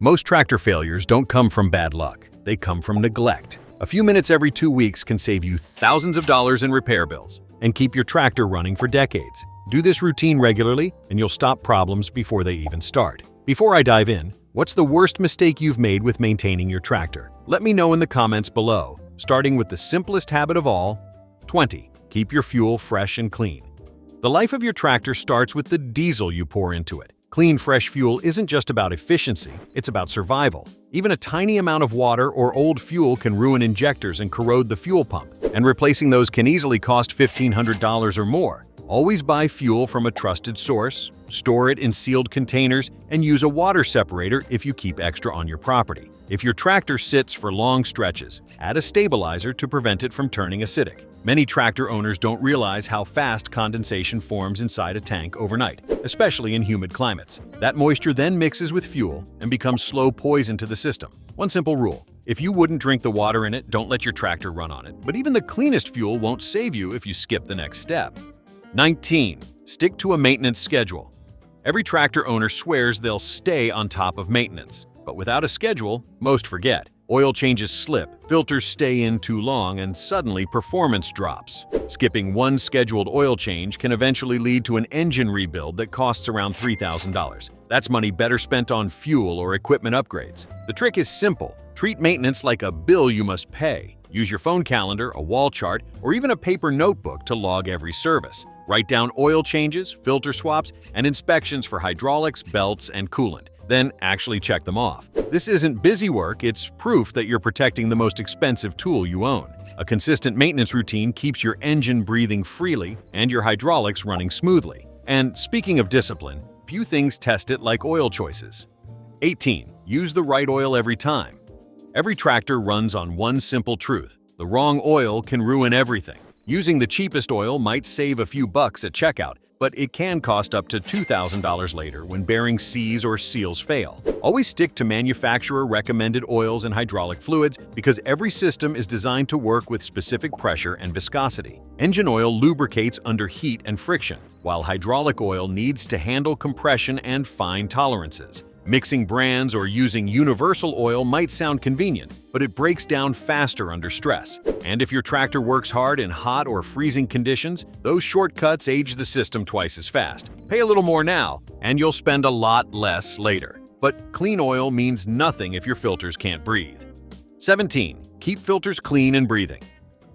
Most tractor failures don't come from bad luck. They come from neglect. A few minutes every 2 weeks can save you thousands of dollars in repair bills and keep your tractor running for decades. Do this routine regularly, and you'll stop problems before they even start. Before I dive in, what's the worst mistake you've made with maintaining your tractor? Let me know in the comments below, starting with the simplest habit of all. 20. Keep your fuel fresh and clean. The life of your tractor starts with the diesel you pour into it. Clean, fresh fuel isn't just about efficiency, it's about survival. Even a tiny amount of water or old fuel can ruin injectors and corrode the fuel pump, and replacing those can easily cost $1,500 or more. Always buy fuel from a trusted source, store it in sealed containers, and use a water separator if you keep extra on your property. If your tractor sits for long stretches, add a stabilizer to prevent it from turning acidic. Many tractor owners don't realize how fast condensation forms inside a tank overnight, especially in humid climates. That moisture then mixes with fuel and becomes slow poison to the system. One simple rule: if you wouldn't drink the water in it, don't let your tractor run on it. But even the cleanest fuel won't save you if you skip the next step. 19. Stick to a maintenance schedule. Every tractor owner swears they'll stay on top of maintenance, but without a schedule, most forget. Oil changes slip, filters stay in too long, and suddenly performance drops. Skipping one scheduled oil change can eventually lead to an engine rebuild that costs around $3,000. That's money better spent on fuel or equipment upgrades. The trick is simple. Treat maintenance like a bill you must pay. Use your phone calendar, a wall chart, or even a paper notebook to log every service. Write down oil changes, filter swaps, and inspections for hydraulics, belts, and coolant. Then actually check them off. This isn't busy work, it's proof that you're protecting the most expensive tool you own. A consistent maintenance routine keeps your engine breathing freely and your hydraulics running smoothly. And speaking of discipline, few things test it like oil choices. 18. Use the right oil every time. Every tractor runs on one simple truth: the wrong oil can ruin everything. Using the cheapest oil might save a few bucks at checkout, but it can cost up to $2,000 later when bearings seize or seals fail. Always stick to manufacturer-recommended oils and hydraulic fluids because every system is designed to work with specific pressure and viscosity. Engine oil lubricates under heat and friction, while hydraulic oil needs to handle compression and fine tolerances. Mixing brands or using universal oil might sound convenient, but it breaks down faster under stress. And if your tractor works hard in hot or freezing conditions, those shortcuts age the system twice as fast. Pay a little more now, and you'll spend a lot less later. But clean oil means nothing if your filters can't breathe. 17. Keep filters clean and breathing.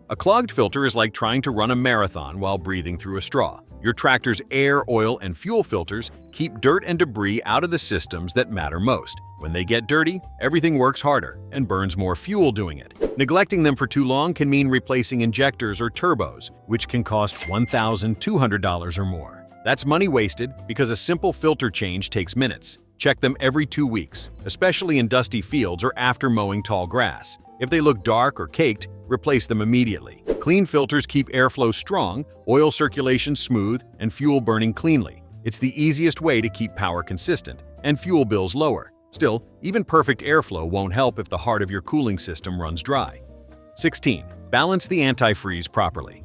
A clogged filter is like trying to run a marathon while breathing through a straw. Your tractor's air, oil, and fuel filters keep dirt and debris out of the systems that matter most. When they get dirty, everything works harder and burns more fuel doing it. Neglecting them for too long can mean replacing injectors or turbos, which can cost $1,200 or more. That's money wasted because a simple filter change takes minutes. Check them every 2 weeks, especially in dusty fields or after mowing tall grass. If they look dark or caked, replace them immediately. Clean filters keep airflow strong, oil circulation smooth, and fuel burning cleanly. It's the easiest way to keep power consistent and fuel bills lower. Still, even perfect airflow won't help if the heart of your cooling system runs dry. 16. Balance the antifreeze properly.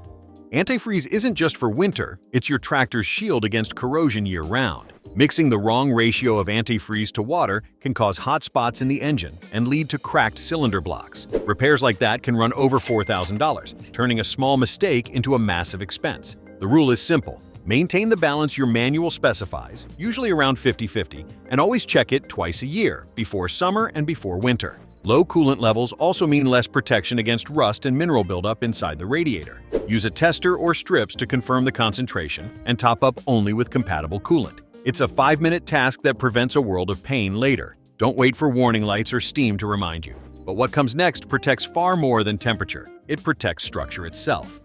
Antifreeze isn't just for winter, it's your tractor's shield against corrosion year-round. Mixing the wrong ratio of antifreeze to water can cause hot spots in the engine and lead to cracked cylinder blocks. Repairs like that can run over $4,000, turning a small mistake into a massive expense. The rule is simple. Maintain the balance your manual specifies, usually around 50-50, and always check it twice a year, before summer and before winter. Low coolant levels also mean less protection against rust and mineral buildup inside the radiator. Use a tester or strips to confirm the concentration and top up only with compatible coolant. It's a 5-minute task that prevents a world of pain later. Don't wait for warning lights or steam to remind you. But what comes next protects far more than temperature. It protects structure itself.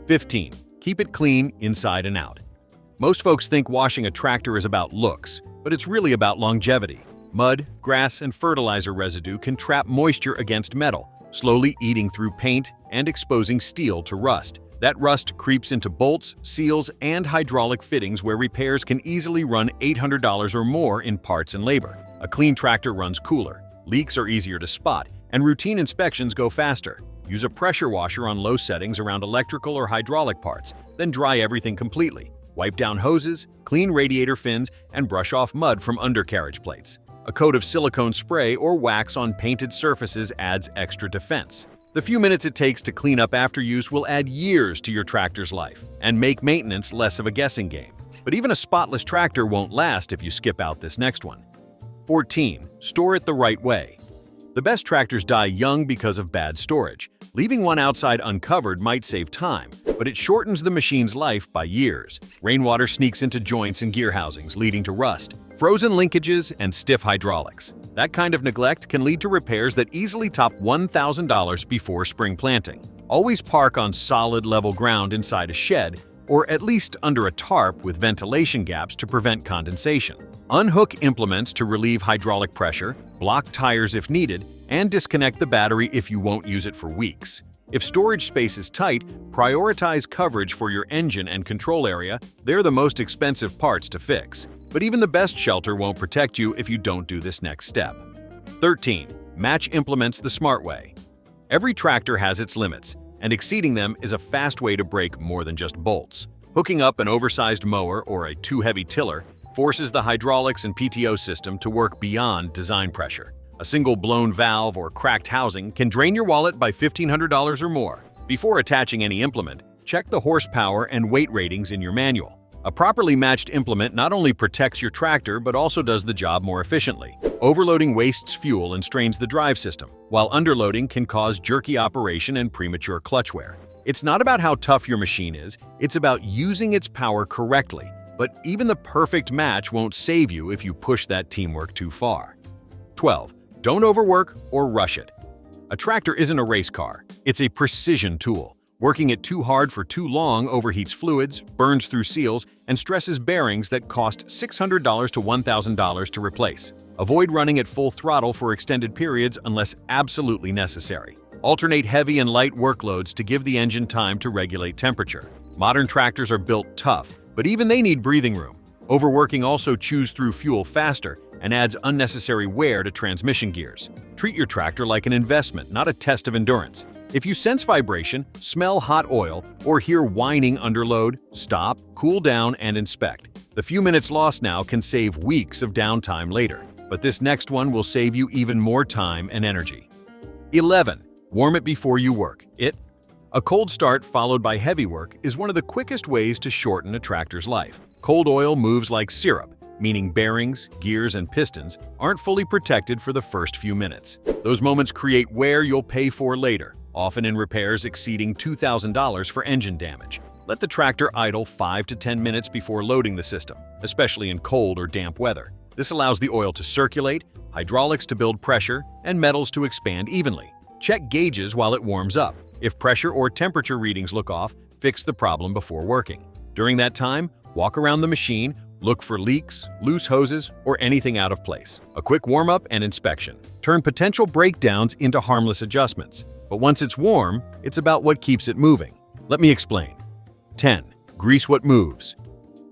15. Keep it clean inside and out. Most folks think washing a tractor is about looks, but it's really about longevity. Mud, grass, and fertilizer residue can trap moisture against metal, slowly eating through paint and exposing steel to rust. That rust creeps into bolts, seals, and hydraulic fittings where repairs can easily run $800 or more in parts and labor. A clean tractor runs cooler, leaks are easier to spot, and routine inspections go faster. Use a pressure washer on low settings around electrical or hydraulic parts, then dry everything completely. Wipe down hoses, clean radiator fins, and brush off mud from undercarriage plates. A coat of silicone spray or wax on painted surfaces adds extra defense. The few minutes it takes to clean up after use will add years to your tractor's life and make maintenance less of a guessing game. But even a spotless tractor won't last if you skip out this next one. 14. Store it the right way. The best tractors die young because of bad storage. Leaving one outside uncovered might save time, but it shortens the machine's life by years. Rainwater sneaks into joints and gear housings, leading to rust, frozen linkages, and stiff hydraulics. That kind of neglect can lead to repairs that easily top $1,000 before spring planting. Always park on solid, level ground inside a shed, or at least under a tarp with ventilation gaps to prevent condensation. Unhook implements to relieve hydraulic pressure, block tires if needed, and disconnect the battery if you won't use it for weeks. If storage space is tight, prioritize coverage for your engine and control area. They're the most expensive parts to fix. But even the best shelter won't protect you if you don't do this next step. 13. Match implements the smart way. Every tractor has its limits, and exceeding them is a fast way to break more than just bolts. Hooking up an oversized mower or a too-heavy tiller forces the hydraulics and PTO system to work beyond design pressure. A single blown valve or cracked housing can drain your wallet by $1,500 or more. Before attaching any implement, check the horsepower and weight ratings in your manual. A properly matched implement not only protects your tractor but also does the job more efficiently. Overloading wastes fuel and strains the drive system, while underloading can cause jerky operation and premature clutch wear. It's not about how tough your machine is, it's about using its power correctly. But even the perfect match won't save you if you push that teamwork too far. 12. Don't overwork or rush it. A tractor isn't a race car, it's a precision tool. Working it too hard for too long overheats fluids, burns through seals, and stresses bearings that cost $600 to $1,000 to replace. Avoid running at full throttle for extended periods unless absolutely necessary. Alternate heavy and light workloads to give the engine time to regulate temperature. Modern tractors are built tough, but even they need breathing room. Overworking also chews through fuel faster and adds unnecessary wear to transmission gears. Treat your tractor like an investment, not a test of endurance. If you sense vibration, smell hot oil, or hear whining under load, stop, cool down, and inspect. The few minutes lost now can save weeks of downtime later, but this next one will save you even more time and energy. 11. Warm it before you work. A cold start followed by heavy work is one of the quickest ways to shorten a tractor's life. Cold oil moves like syrup, meaning bearings, gears, and pistons aren't fully protected for the first few minutes. Those moments create wear you'll pay for later, often in repairs exceeding $2,000 for engine damage. Let the tractor idle 5 to 10 minutes before loading the system, especially in cold or damp weather. This allows the oil to circulate, hydraulics to build pressure, and metals to expand evenly. Check gauges while it warms up. If pressure or temperature readings look off, fix the problem before working. During that time, walk around the machine, look for leaks, loose hoses, or anything out of place. A quick warm-up and inspection. Turn potential breakdowns into harmless adjustments. But once it's warm, it's about what keeps it moving. Let me explain. 10. Grease what moves.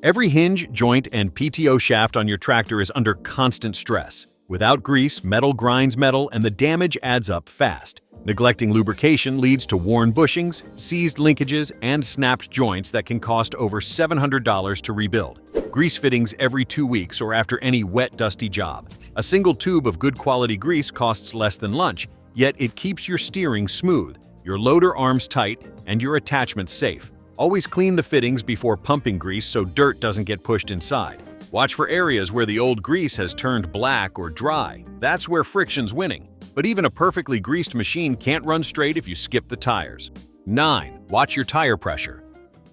Every hinge, joint, and PTO shaft on your tractor is under constant stress. Without grease, metal grinds metal and the damage adds up fast. Neglecting lubrication leads to worn bushings, seized linkages, and snapped joints that can cost over $700 to rebuild. Grease fittings every 2 weeks or after any wet, dusty job. A single tube of good quality grease costs less than lunch, yet it keeps your steering smooth, your loader arms tight, and your attachments safe. Always clean the fittings before pumping grease so dirt doesn't get pushed inside. Watch for areas where the old grease has turned black or dry. That's where friction's winning. But even a perfectly greased machine can't run straight if you skip the tires. 9. Watch your tire pressure.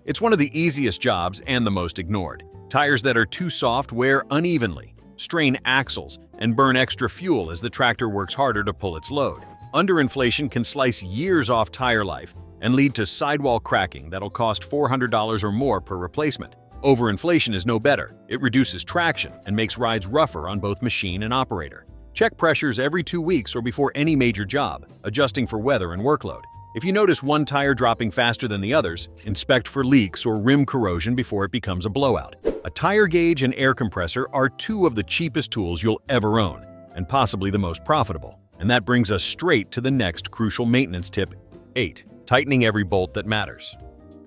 It's one of the easiest jobs and the most ignored. Tires that are too soft wear unevenly, strain axles, and burn extra fuel as the tractor works harder to pull its load. Underinflation can slice years off tire life and lead to sidewall cracking that'll cost $400 or more per replacement. Overinflation is no better. It reduces traction and makes rides rougher on both machine and operator. Check pressures every 2 weeks or before any major job, adjusting for weather and workload. If you notice one tire dropping faster than the others, inspect for leaks or rim corrosion before it becomes a blowout. A tire gauge and air compressor are two of the cheapest tools you'll ever own, and possibly the most profitable. And that brings us straight to the next crucial maintenance tip. 8. Tightening every bolt that matters.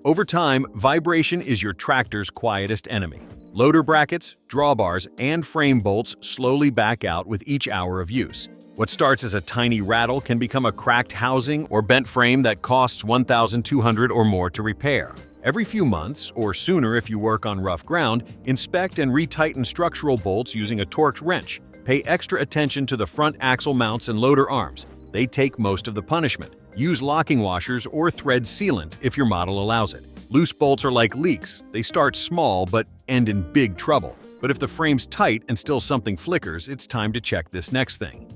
Over time, vibration is your tractor's quietest enemy. Loader brackets, drawbars, and frame bolts slowly back out with each hour of use. What starts as a tiny rattle can become a cracked housing or bent frame that costs $1,200 or more to repair. Every few months, or sooner if you work on rough ground, inspect and retighten structural bolts using a torqued wrench. Pay extra attention to the front axle mounts and loader arms. They take most of the punishment. Use locking washers or thread sealant if your model allows it. Loose bolts are like leaks. They start small but end in big trouble. But if the frame's tight and still something flickers, it's time to check this next thing.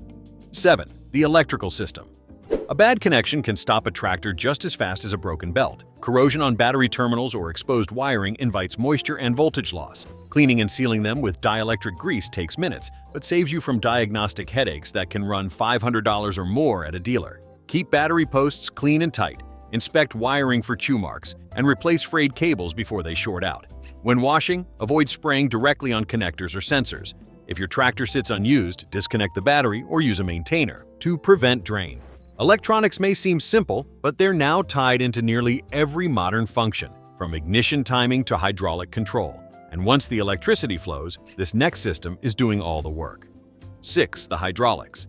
7. The electrical system. A bad connection can stop a tractor just as fast as a broken belt. Corrosion on battery terminals or exposed wiring invites moisture and voltage loss. Cleaning and sealing them with dielectric grease takes minutes, but saves you from diagnostic headaches that can run $500 or more at a dealer. Keep battery posts clean and tight. Inspect wiring for chew marks, and replace frayed cables before they short out. When washing, avoid spraying directly on connectors or sensors. If your tractor sits unused, disconnect the battery or use a maintainer to prevent drain. Electronics may seem simple, but they're now tied into nearly every modern function, from ignition timing to hydraulic control. And once the electricity flows, this next system is doing all the work. 6. The hydraulics.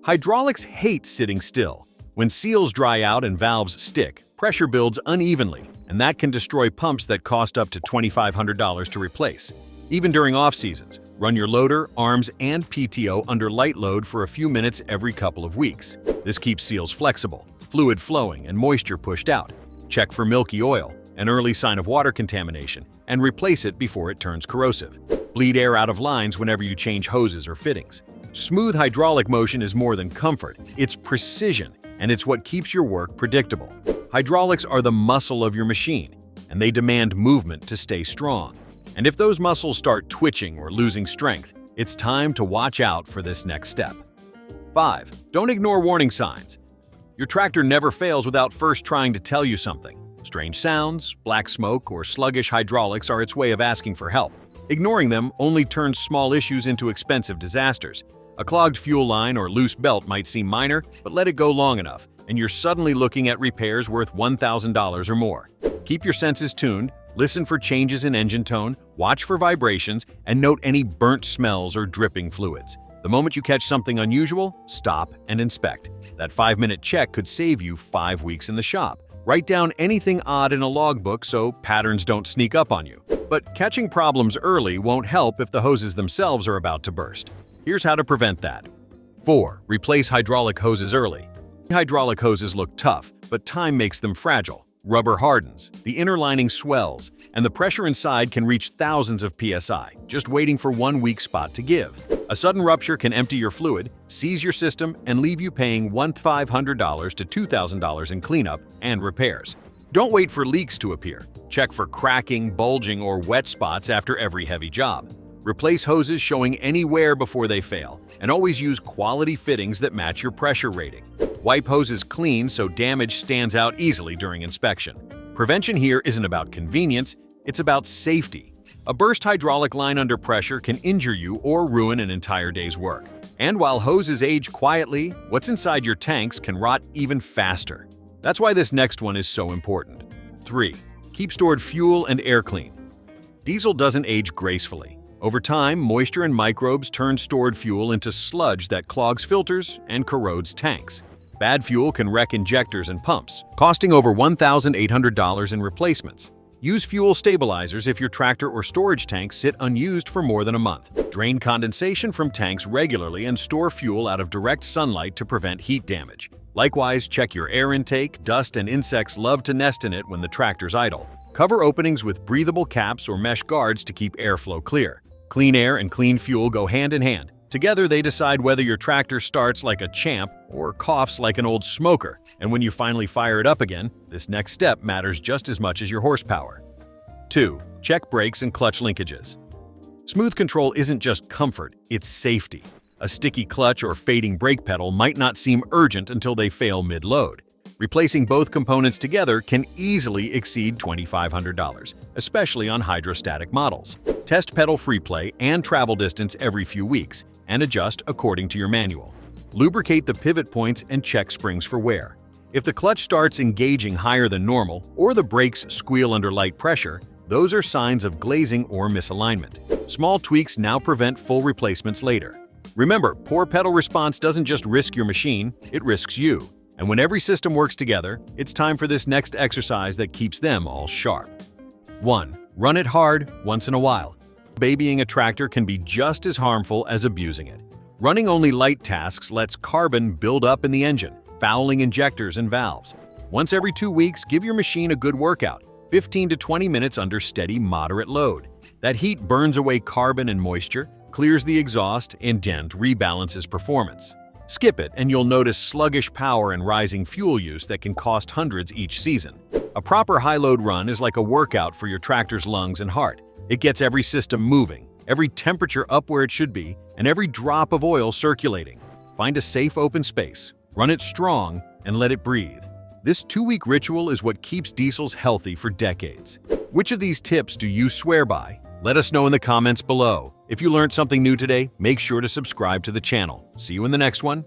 Hydraulics hate sitting still. When seals dry out and valves stick, pressure builds unevenly, and that can destroy pumps that cost up to $2,500 to replace. Even during off-seasons, run your loader, arms, and PTO under light load for a few minutes every couple of weeks. This keeps seals flexible, fluid flowing, and moisture pushed out. Check for milky oil, an early sign of water contamination, and replace it before it turns corrosive. Bleed air out of lines whenever you change hoses or fittings. Smooth hydraulic motion is more than comfort, it's precision, and it's what keeps your work predictable. Hydraulics are the muscle of your machine, and they demand movement to stay strong. And if those muscles start twitching or losing strength, it's time to watch out for this next step. 5. Don't ignore warning signs. Your tractor never fails without first trying to tell you something. Strange sounds, black smoke, or sluggish hydraulics are its way of asking for help. Ignoring them only turns small issues into expensive disasters. A clogged fuel line or loose belt might seem minor, but let it go long enough, and you're suddenly looking at repairs worth $1,000 or more. Keep your senses tuned, listen for changes in engine tone, watch for vibrations, and note any burnt smells or dripping fluids. The moment you catch something unusual, stop and inspect. That 5-minute check could save you 5 weeks in the shop. Write down anything odd in a logbook so patterns don't sneak up on you. But catching problems early won't help if the hoses themselves are about to burst. Here's how to prevent that. 4. Replace hydraulic hoses early. Hydraulic hoses look tough, but time makes them fragile. Rubber hardens, the inner lining swells, and the pressure inside can reach thousands of psi, just waiting for one weak spot to give. A sudden rupture can empty your fluid, seize your system, and leave you paying $1,500 to $2,000 in cleanup and repairs. Don't wait for leaks to appear. Check for cracking, bulging, or wet spots after every heavy job. Replace hoses showing any wear before they fail, and always use quality fittings that match your pressure rating. Wipe hoses clean so damage stands out easily during inspection. Prevention here isn't about convenience, it's about safety. A burst hydraulic line under pressure can injure you or ruin an entire day's work. And while hoses age quietly, what's inside your tanks can rot even faster. That's why this next one is so important. 3. Keep stored fuel and air clean. Diesel doesn't age gracefully. Over time, moisture and microbes turn stored fuel into sludge that clogs filters and corrodes tanks. Bad fuel can wreck injectors and pumps, costing over $1,800 in replacements. Use fuel stabilizers if your tractor or storage tanks sit unused for more than a month. Drain condensation from tanks regularly and store fuel out of direct sunlight to prevent heat damage. Likewise, check your air intake. Dust and insects love to nest in it when the tractor's idle. Cover openings with breathable caps or mesh guards to keep airflow clear. Clean air and clean fuel go hand in hand. Together, they decide whether your tractor starts like a champ or coughs like an old smoker. And when you finally fire it up again, this next step matters just as much as your horsepower. 2. Check brakes and clutch linkages. Smooth control isn't just comfort, it's safety. A sticky clutch or fading brake pedal might not seem urgent until they fail mid-load. Replacing both components together can easily exceed $2,500, especially on hydrostatic models. Test pedal free play and travel distance every few weeks, and adjust according to your manual. Lubricate the pivot points and check springs for wear. If the clutch starts engaging higher than normal, or the brakes squeal under light pressure, Those are signs of glazing or misalignment. Small tweaks now prevent full replacements later. Remember, poor pedal response doesn't just risk your machine, it risks you. And when every system works together, it's time for this next exercise that keeps them all sharp. 1. Run it hard once in a while. Babying a tractor can be just as harmful as abusing it. Running only light tasks lets carbon build up in the engine, fouling injectors and valves. Once every 2 weeks, give your machine a good workout, 15 to 20 minutes under steady, moderate load. That heat burns away carbon and moisture, clears the exhaust, and rebalances performance. Skip it and you'll notice sluggish power and rising fuel use that can cost hundreds each season. A proper high-load run is like a workout for your tractor's lungs and heart. It gets every system moving, every temperature up where it should be, and every drop of oil circulating. Find a safe open space, run it strong, and let it breathe. This 2-week ritual is what keeps diesels healthy for decades. Which of these tips do you swear by? Let us know in the comments below. If you learned something new today, make sure to subscribe to the channel. See you in the next one.